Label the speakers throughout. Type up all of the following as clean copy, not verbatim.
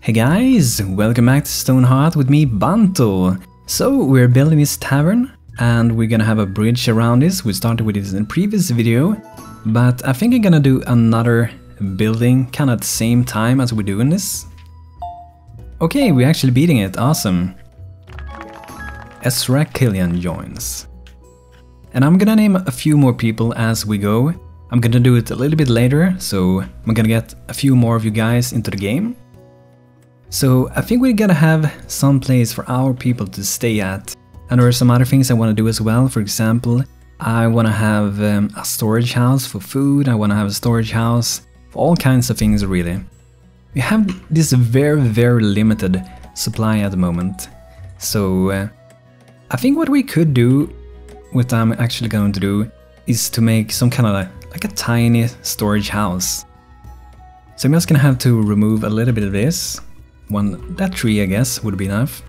Speaker 1: Hey guys, welcome back to Stonehearth with me, Banto. So we're building this tavern and we're gonna have a bridge around this. We started with this in the previous video, but I think I'm gonna do another building kind of at the same time as we're doing this. Okay, we're actually beating it, awesome. Ezra Killian joins. And I'm gonna name a few more people as we go. I'm gonna do it a little bit later, so I'm gonna get a few more of you guys into the game. So I think we're gonna have some place for our people to stay at. And there are some other things I want to do as well. For example, I want to have a storage house for food. I want to have a storage house for all kinds of things really. We have this very limited supply at the moment. So I think what we could do, what I'm actually going to do, is to make some kind of like a tiny storage house. So I'm just gonna have to remove a little bit of this. That tree, I guess, would be enough.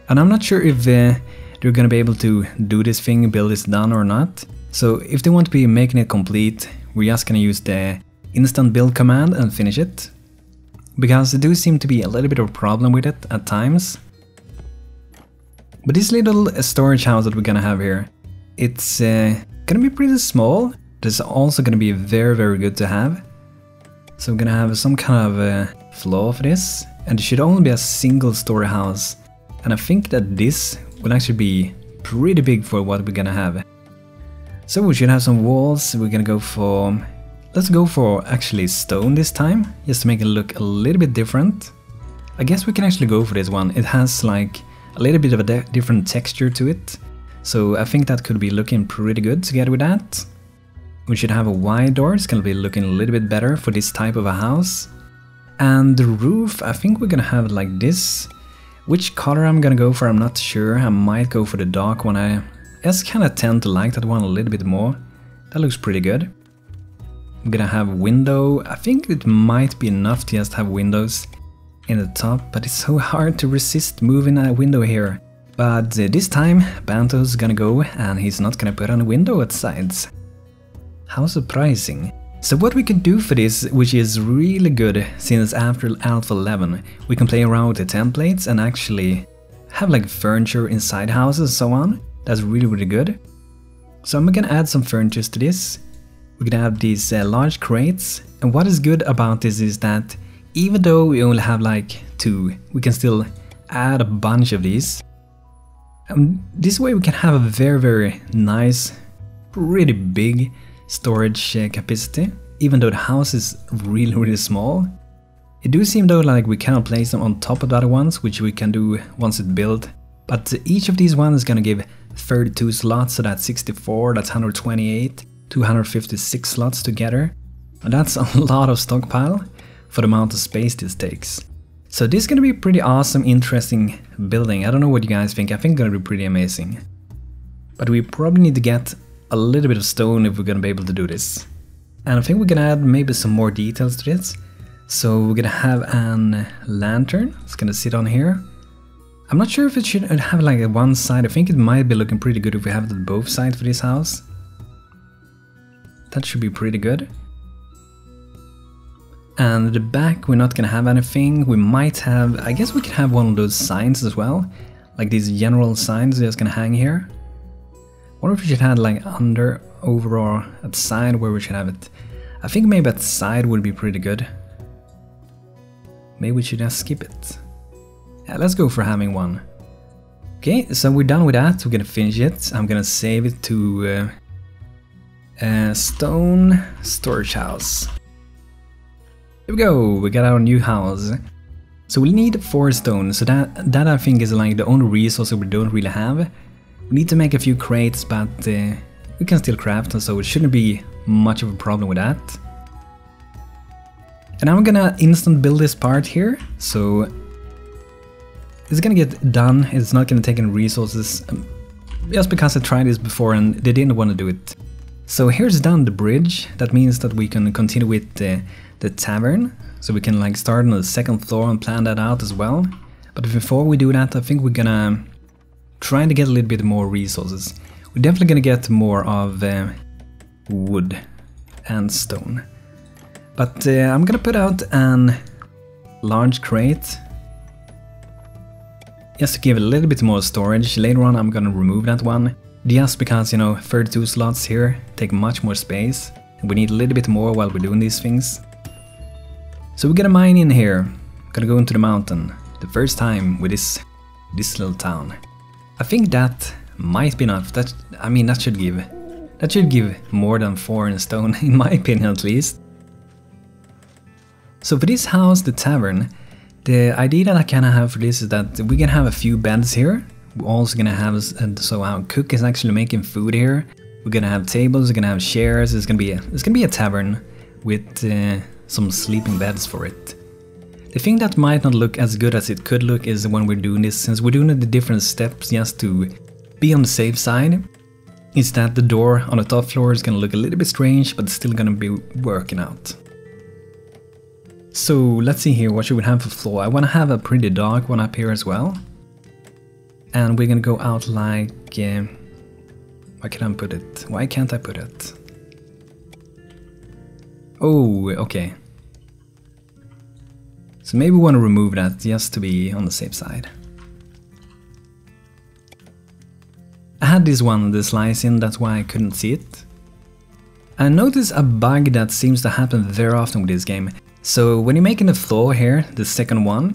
Speaker 1: And I'm not sure if they're gonna be able to do this thing, build this done or not. So if they want to be making it complete, we're just gonna use the instant build command and finish it. Because there do seem to be a little bit of a problem with it at times. But this little storage house that we're gonna have here, it's gonna be pretty small. It's also gonna be very good to have. So we're gonna have some kind of floor for this, and it should only be a single story house. And I think that this will actually be pretty big for what we're gonna have. So we should have some walls. We're gonna go for, let's go for actually stone this time, just to make it look a little bit different. I guess we can actually go for this one. It has like a little bit of a different texture to it. So I think that could be looking pretty good together with that. We should have a wide door. It's gonna be looking a little bit better for this type of a house. And the roof, I think we're gonna have it like this. Which color I'm gonna go for, I'm not sure. I might go for the dark one. I just kinda tend to like that one a little bit more. That looks pretty good. I'm gonna have a window. I think it might be enough to just have windows in the top, but it's so hard to resist moving a window here. But this time, Banto's gonna go and he's not gonna put on a window at sides. How surprising. So what we can do for this, which is really good since after Alpha 11, we can play around with the templates and actually have like furniture inside houses and so on. That's really good. So I'm gonna add some furniture to this. We're gonna have these large crates, and what is good about this is that even though we only have like 2, we can still add a bunch of these. And this way we can have a very nice, pretty big storage capacity, even though the house is really small. It do seem though like we cannot place them on top of the other ones, which we can do once it's built. But each of these ones is gonna give 32 slots, so that's 64, that's 128, 256 slots together. And that's a lot of stockpile for the amount of space this takes. So this is gonna be a pretty awesome, interesting building. I don't know what you guys think. I think it's gonna be pretty amazing. But we probably need to get a little bit of stone if we're gonna be able to do this. And I think we're gonna add maybe some more details to this. So we're gonna have an lantern. It's gonna sit on here. I'm not sure if it should have like a one side. I think it might be looking pretty good if we have it on both sides for this house. That should be pretty good. And at the back we're not gonna have anything. We might have, I guess we can have one of those signs as well. Like these general signs just gonna hang here. I wonder if we should have like under, over, or at the side where we should have it. I think maybe at the side would be pretty good. Maybe we should just skip it. Yeah, let's go for having one. Okay, so we're done with that. We're gonna finish it. I'm gonna save it to stone storage house. Here we go. We got our new house. So we need 4 stone. So that I think is like the only resource that we don't really have. We need to make a few crates, but we can still craft them, so it shouldn't be much of a problem with that. And I'm gonna instant build this part here, so it's gonna get done. It's not gonna take any resources, just because I tried this before and they didn't want to do it. So here's done the bridge. That means that we can continue with the tavern, so we can like start on the 2nd floor and plan that out as well. But before we do that, I think we're gonna trying to get a little bit more resources. We're definitely gonna get more of wood and stone. But I'm gonna put out an large crate. Just to give it a little bit more storage. Later on I'm gonna remove that one. Just because, you know, 32 slots here take much more space. And we need a little bit more while we're doing these things. So we're gonna mine in here. Gonna go into the mountain. The first time with this little town. I think that might be enough. That should give more than 4 in stone, in my opinion at least. So for this house, the tavern, the idea that I kinda have for this is that we can have a few beds here. We're also gonna have, so our cook is actually making food here. We're gonna have tables, we're gonna have chairs, it's gonna be a tavern with some sleeping beds for it. The thing that might not look as good as it could look is when we're doing this, since we're doing the different steps just to be on the safe side, is that the door on the top floor is gonna look a little bit strange, but it's still gonna be working out. So let's see here, what should we have for floor? I wanna have a pretty dark one up here as well. And we're gonna go out like... where can I put it? Why can't I put it? Oh, okay. So maybe we want to remove that just to be on the safe side. I had this one, the slice in, that's why I couldn't see it. I noticed a bug that seems to happen very often with this game. So when you're making the floor here, the second one,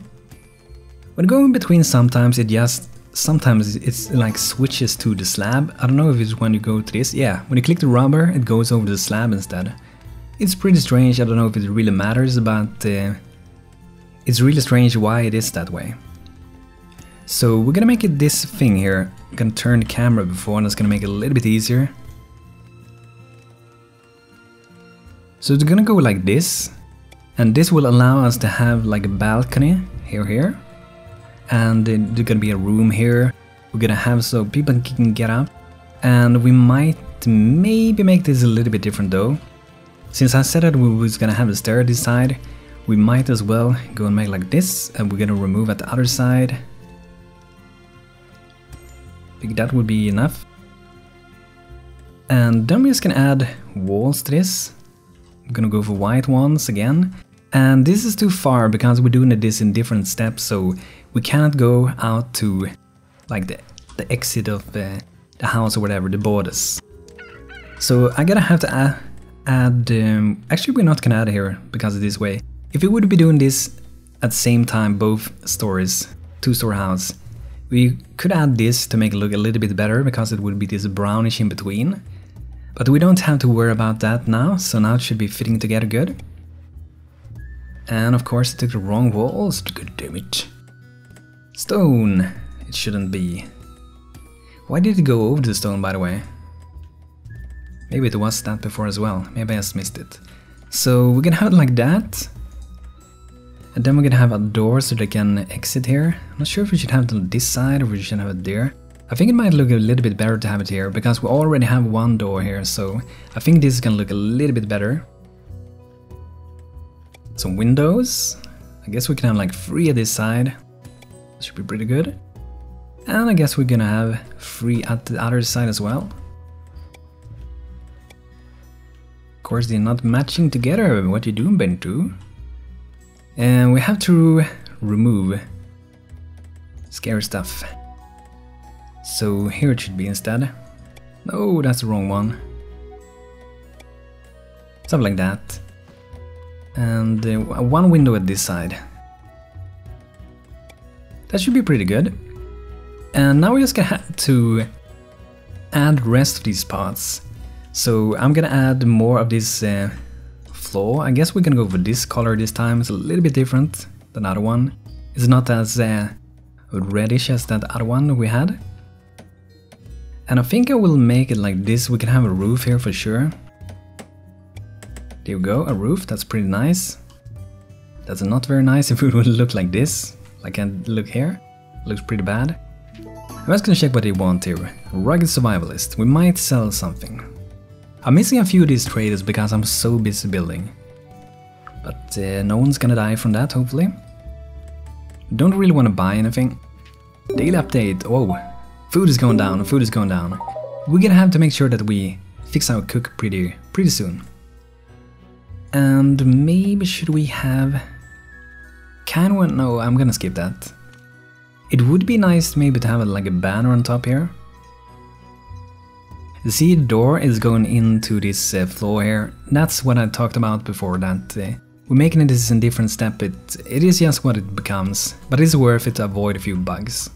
Speaker 1: when going between sometimes it's like switches to the slab. I don't know if it's when you go to this. Yeah, when you click the rubber, it goes over the slab instead. It's pretty strange, I don't know if it really matters, but it's really strange why it is that way. So we're gonna make it this thing here. I'm gonna turn the camera before and it's gonna make it a little bit easier. So it's gonna go like this. And this will allow us to have like a balcony here. And there's gonna be a room here. We're gonna have so people can get up. And we might maybe make this a little bit different though. Since I said that we was gonna have a stair this side, we might as well go and make like this, and we're gonna remove at the other side. I think that would be enough. And then we're just gonna add walls to this. I'm gonna go for white ones again. And this is too far because we're doing this in different steps, so we can't go out to like the exit of the house or whatever, the borders. So I gotta have to add, actually we're not gonna add here because of this way. If we would be doing this at the same time, both stories, 2-story house, we could add this to make it look a little bit better because it would be this brownish in between. But we don't have to worry about that now, so now it should be fitting together good. And of course it took the wrong walls, god damn it. Stone, it shouldn't be. Why did it go over the stone, by the way? Maybe it was that before as well, maybe I just missed it. So we're gonna have it like that. And then we're gonna have a door so they can exit here. I'm not sure if we should have it on this side or we should have it there. I think it might look a little bit better to have it here because we already have one door here, so I think this is gonna look a little bit better. Some windows. I guess we can have like 3 at this side. Should be pretty good. And I guess we're gonna have 3 at the other side as well. Of course they're not matching together. What you doing, Bento? And we have to remove scary stuff. So here it should be instead. No, that's the wrong one. Something like that. And one window at this side. That should be pretty good. And now we're just gonna have to add the rest of these parts. So I'm gonna add more of this floor. I guess we're gonna go for this color this time. It's a little bit different than the other one. It's not as reddish as that other one we had. And I think I will make it like this. We can have a roof here for sure. There we go, a roof. That's pretty nice. That's not very nice if it would look like this. Like I look here. Looks pretty bad. I'm just gonna check what they want here. Rugged survivalist. We might sell something. I'm missing a few of these traders because I'm so busy building. But no one's gonna die from that, hopefully. Don't really want to buy anything. Daily update. Oh, food is going down. Food is going down. We're gonna have to make sure that we fix our cook pretty soon. And maybe should we have kind of want, no, I'm gonna skip that. It would be nice maybe to have like a banner on top here. You see, the door is going into this floor here. That's what I talked about before, that we're making this in different step. It is just what it becomes, but it's worth it to avoid a few bugs.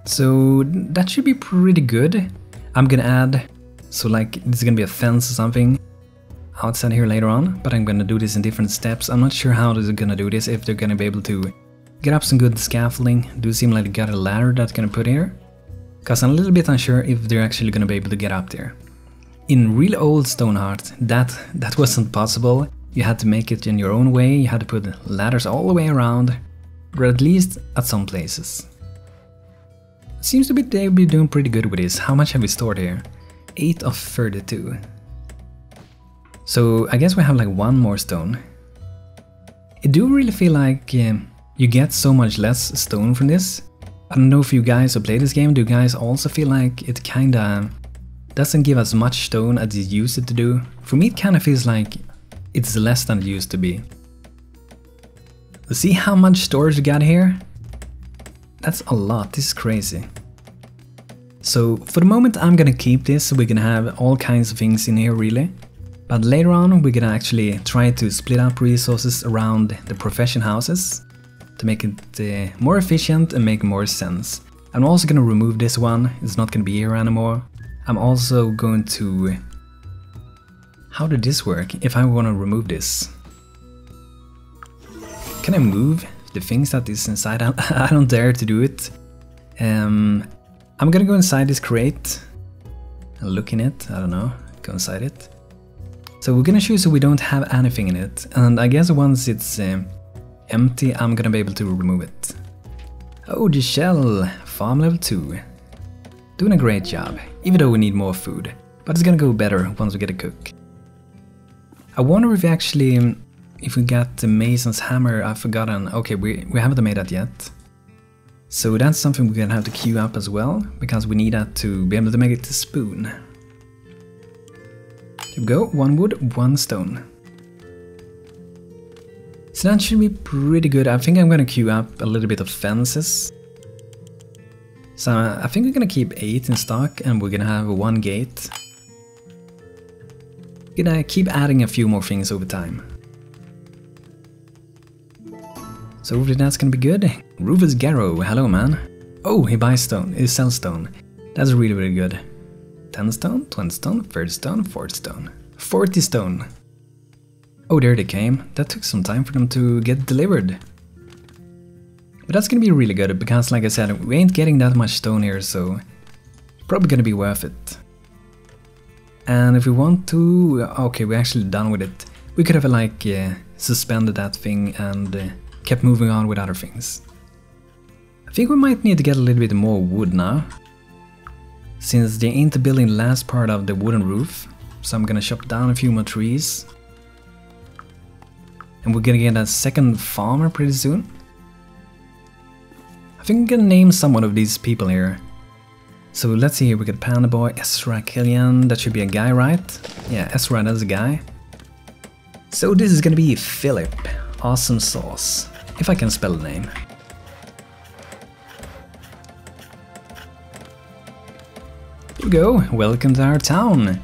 Speaker 1: So that should be pretty good. I'm gonna add, so like this is gonna be a fence or something outside here later on, but I'm gonna do this in different steps. I'm not sure how they're gonna do this, if they're gonna be able to get up some good scaffolding. Do seem like they got a ladder that's gonna put here, because I'm a little bit unsure if they're actually gonna be able to get up there. In real old Stonehearth, that wasn't possible. You had to make it in your own way, you had to put ladders all the way around, or at least at some places. Seems to be they'll be doing pretty good with this. How much have we stored here? 8 of 32. So I guess we have like one more stone. I do really feel like you get so much less stone from this. I don't know if you guys who play this game, do you guys also feel like it kinda doesn't give as much stone as it used to do? For me it kinda feels like it's less than it used to be. See how much storage we got here? That's a lot, this is crazy. So for the moment I'm gonna keep this, so we're gonna have all kinds of things in here really. But later on we're gonna actually try to split up resources around the profession houses to make it more efficient and make more sense. I'm also gonna remove this one, it's not gonna be here anymore. I'm also going to... How did this work if I wanna remove this? Can I move the things that is inside? I don't dare to do it. I'm gonna go inside this crate and look in it, I don't know, go inside it. So we're gonna choose so we don't have anything in it, and I guess once it's empty I'm gonna be able to remove it. Oh, the shell, farm level 2. Doing a great job, even though we need more food, but it's gonna go better once we get a cook. I wonder if actually, if we got the mason's hammer, I've forgotten. Okay, we haven't made that yet. So that's something we're gonna have to queue up as well, because we need that to be able to make it the spoon. There we go, 1 wood, 1 stone. So that should be pretty good. I think I'm gonna queue up a little bit of fences. So I think we're gonna keep 8 in stock, and we're gonna have 1 gate. We're gonna keep adding a few more things over time. So hopefully that's gonna be good. Rufus Garrow, hello man. Oh, he buys stone, he sells stone. That's really, really good. 10 stone, 20 stone, 30 stone, 40 stone. 40 stone. Oh, there they came. That took some time for them to get delivered. But that's gonna be really good, because like I said, we ain't getting that much stone here, so probably gonna be worth it. And if we want to... Okay, we're actually done with it. We could have like suspended that thing and kept moving on with other things. I think we might need to get a little bit more wood now, since they ain't building the last part of the wooden roof. So I'm gonna chop down a few more trees. And we're gonna get a second farmer pretty soon. I think I'm gonna name someone of these people here. So let's see here, we got Panda Boy, Ezra Killian, that should be a guy, right? Yeah, Ezra, that's a guy. So this is gonna be Philip, awesome sauce, if I can spell the name. Here we go, welcome to our town.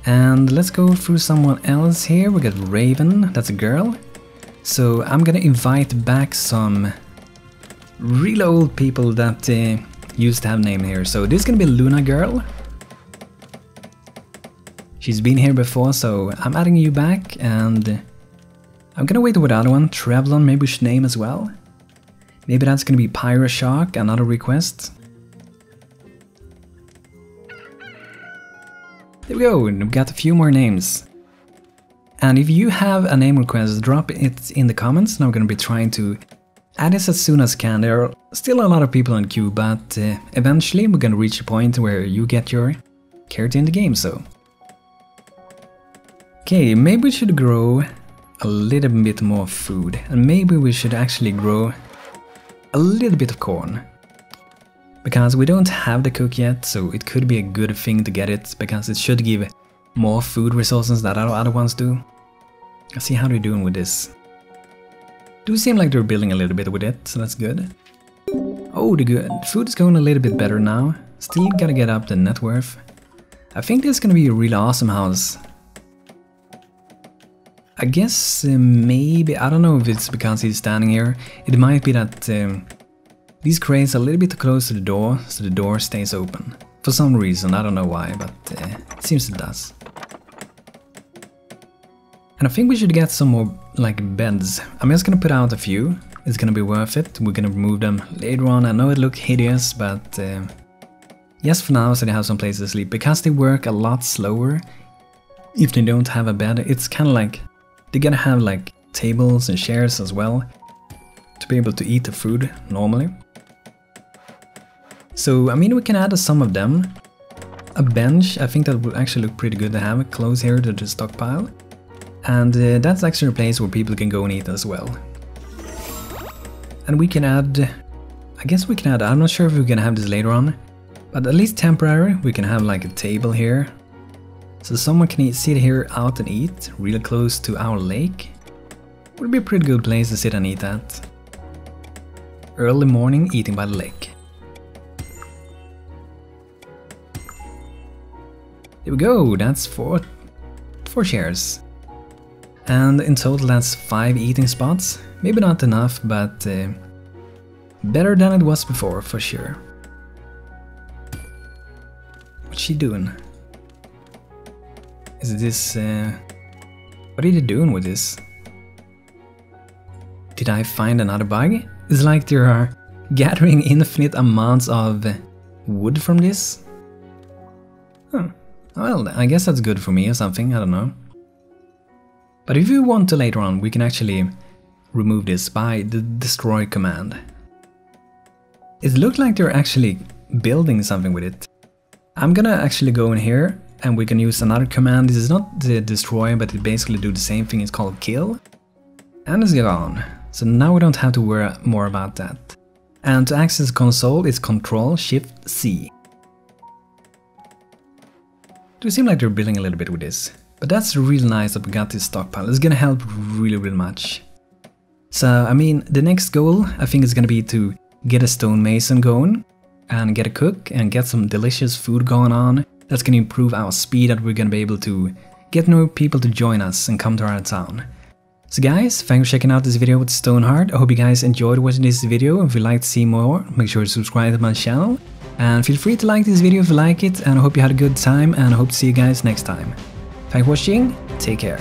Speaker 1: And let's go through someone else here. We got Raven, that's a girl. So I'm gonna invite back some real old people that used to have name here. So this is gonna be Luna Girl. She's been here before, so I'm adding you back, and I'm gonna wait with the other one, Travelon, maybe we should name as well. Maybe that's gonna be Pyro Shark, another request. There we go, we got a few more names. And if you have a name request, drop it in the comments, and I'm gonna be trying to add this as soon as I can. There are still a lot of people in queue, but eventually we're gonna reach a point where you get your character in the game, so. Okay, maybe we should grow a little bit more food, and maybe we should actually grow a little bit of corn. Because we don't have the cook yet, so it could be a good thing to get it, because it should give more food resources than other ones do. Let's see how they're doing with this. Do seem like they're building a little bit with it, so that's good. Oh, the good food is going a little bit better now. Still gotta get up the net worth. I think this is gonna be a really awesome house. I guess maybe, I don't know if it's because he's standing here. It might be that these crates are a little bit close to the door, so the door stays open. For some reason, I don't know why, but it seems it does. And I think we should get some more, like, beds. I'm just gonna put out a few. It's gonna be worth it. We're gonna remove them later on. I know it looks hideous, but yes, for now, so they have some place to sleep. Because they work a lot slower if they don't have a bed. It's kind of like they're gonna have, like, tables and chairs as well to be able to eat the food normally. So, I mean, we can add some of them. A bench, I think that would actually look pretty good to have close here to the stockpile. And that's actually a place where people can go and eat as well. And we can add, I guess we can add, I'm not sure if we're gonna have this later on, but at least temporary, we can have like a table here. So someone can sit here out and eat, really close to our lake. Would be a pretty good place to sit and eat at. Early morning eating by the lake. There we go, that's four chairs. And in total that's 5 eating spots. Maybe not enough, but better than it was before, for sure. What's she doing? Is this... what are they doing with this? Did I find another bug? It's like they are gathering infinite amounts of wood from this? Huh. Well, I guess that's good for me or something, I don't know. But if you want to later on, we can actually remove this by the destroy command. It looked like they're actually building something with it. I'm gonna actually go in here and we can use another command. This is not the destroy, but it basically do the same thing. It's called kill. And it's gone. So now we don't have to worry more about that. And to access the console, it's Ctrl-Shift-C. Do seem like they're building a little bit with this. But that's really nice that we got this stockpile. It's gonna help really much. So, I mean, the next goal I think is gonna be to get a stonemason going and get a cook and get some delicious food going on. That's gonna improve our speed, that we're gonna be able to get more people to join us and come to our town. So guys, thanks for checking out this video with Stonehearth. I hope you guys enjoyed watching this video. If you'd like to see more, make sure to subscribe to my channel. And feel free to like this video if you like it, and I hope you had a good time, and I hope to see you guys next time. Thanks for watching, take care.